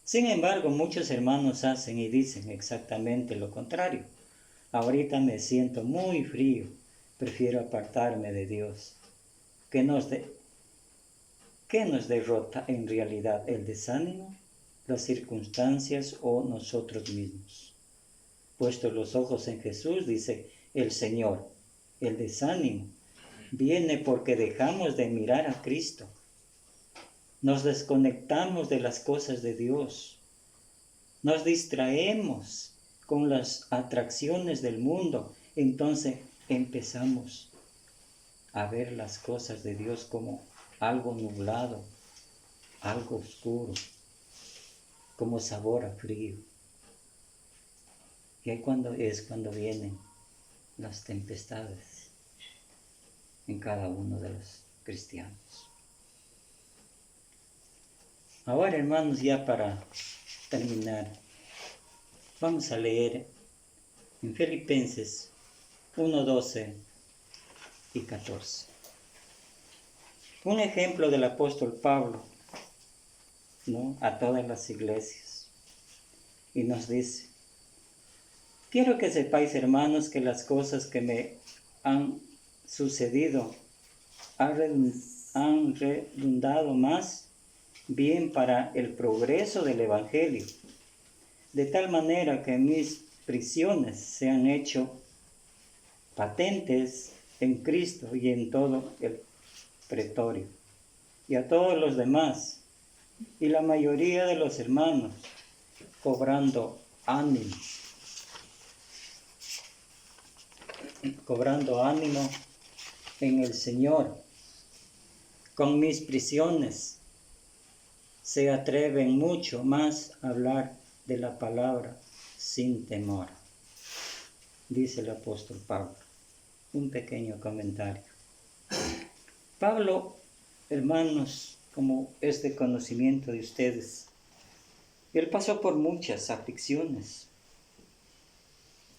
Sin embargo, muchos hermanos hacen y dicen exactamente lo contrario. Ahorita me siento muy frío, prefiero apartarme de Dios. ¿Qué nos derrota en realidad? ¿El desánimo, las circunstancias o nosotros mismos? Puestos los ojos en Jesús, dice el Señor, el desánimo viene porque dejamos de mirar a Cristo. Nos desconectamos de las cosas de Dios. Nos distraemos con las atracciones del mundo. Entonces empezamos a ver las cosas de Dios como algo nublado, algo oscuro, como sabor a frío. Y ahí cuando vienen las tempestades en cada uno de los cristianos. Ahora, hermanos, ya para terminar, vamos a leer en Filipenses 1:12 y 14. Un ejemplo del apóstol Pablo, ¿no?, a todas las iglesias. Y nos dice, quiero que sepáis, hermanos, que las cosas que me han sucedido han redundado más bien para el progreso del Evangelio, de tal manera que mis prisiones se han hecho patentes en Cristo y en todo el pretorio, y a todos los demás, y la mayoría de los hermanos, cobrando ánimo en el Señor. Con mis prisiones se atreven mucho más a hablar de la palabra sin temor, dice el apóstol Pablo. Un pequeño comentario. Pablo, hermanos, como es de conocimiento de ustedes, él pasó por muchas aflicciones,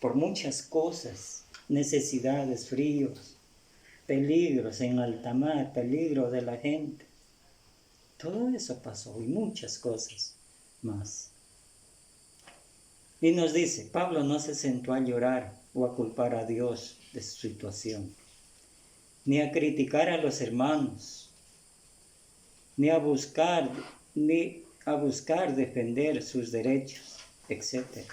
por muchas cosas, necesidades, fríos, peligros en alta mar, peligro de la gente. Todo eso pasó y muchas cosas más. Y nos dice, Pablo no se sentó a llorar o a culpar a Dios de su situación, ni a criticar a los hermanos, ni a buscar defender sus derechos, etc.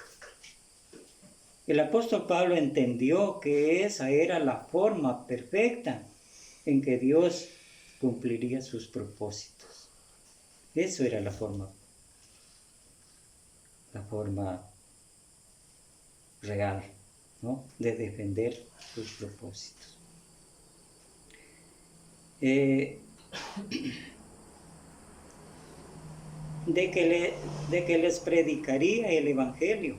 El apóstol Pablo entendió que esa era la forma perfecta en que Dios cumpliría sus propósitos. Eso era la forma real, ¿no?, de defender sus propósitos. de que les predicaría el Evangelio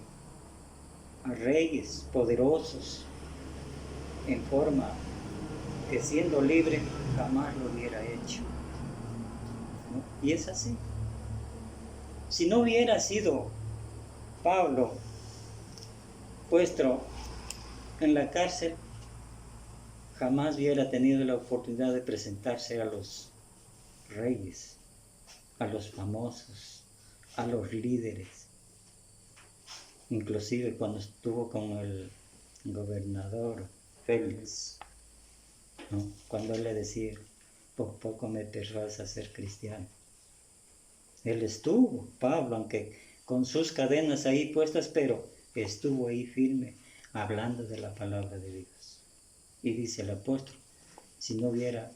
a reyes poderosos en forma que siendo libre jamás lo hubiera hecho, ¿no? Y es así. Si no hubiera sido Pablo puesto en la cárcel, jamás hubiera tenido la oportunidad de presentarse a los reyes, a los famosos, a los líderes. Inclusive cuando estuvo con el gobernador Félix, ¿no? Cuando él le decía, por poco me persuades a ser cristiano. Él estuvo, Pablo, aunque con sus cadenas ahí puestas, pero estuvo ahí firme, hablando de la palabra de Dios. Y dice el apóstol, si no hubiera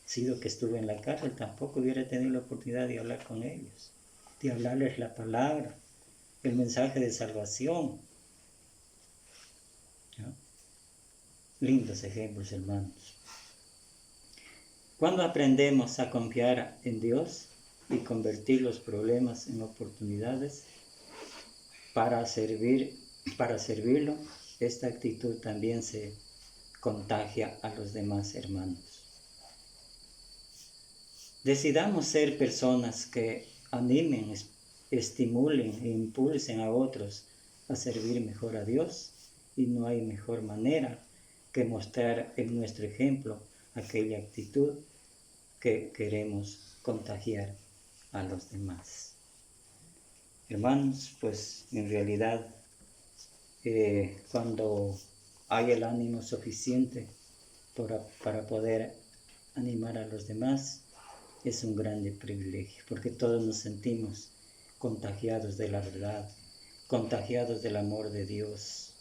sido que estuve en la cárcel, tampoco hubiera tenido la oportunidad de hablar con ellos, de hablarles la palabra, el mensaje de salvación, ¿no? Lindos ejemplos, hermanos. Cuando aprendemos a confiar en Dios y convertir los problemas en oportunidades para servirlo, esta actitud también se contagia a los demás hermanos. Decidamos ser personas que animen, estimulen e impulsen a otros a servir mejor a Dios, y no hay mejor manera que mostrar en nuestro ejemplo aquella actitud que queremos contagiar a los demás. Hermanos, pues en realidad cuando hay el ánimo suficiente para poder animar a los demás, es un grande privilegio, porque todos nos sentimos contagiados de la verdad, contagiados del amor de Dios.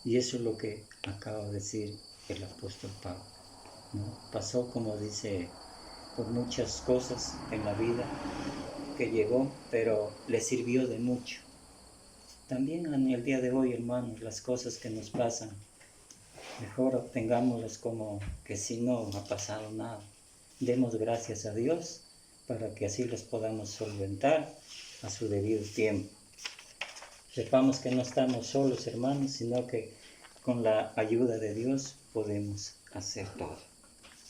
Y eso es lo que acaba de decir el apóstol Pablo, ¿no? Pasó, como dice, por muchas cosas en la vida que llegó, pero le sirvió de mucho. También en el día de hoy, hermanos, las cosas que nos pasan, mejor obtengámoslas como que si no ha pasado nada. Demos gracias a Dios para que así los podamos solventar a su debido tiempo. Sepamos que no estamos solos, hermanos, sino que con la ayuda de Dios podemos hacer todo.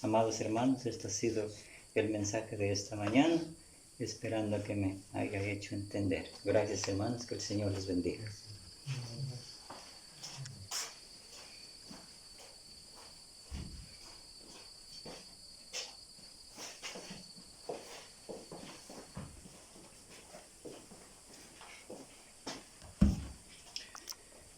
Amados hermanos, este ha sido el mensaje de esta mañana, esperando que me haya hecho entender. Gracias, hermanos, que el Señor les bendiga.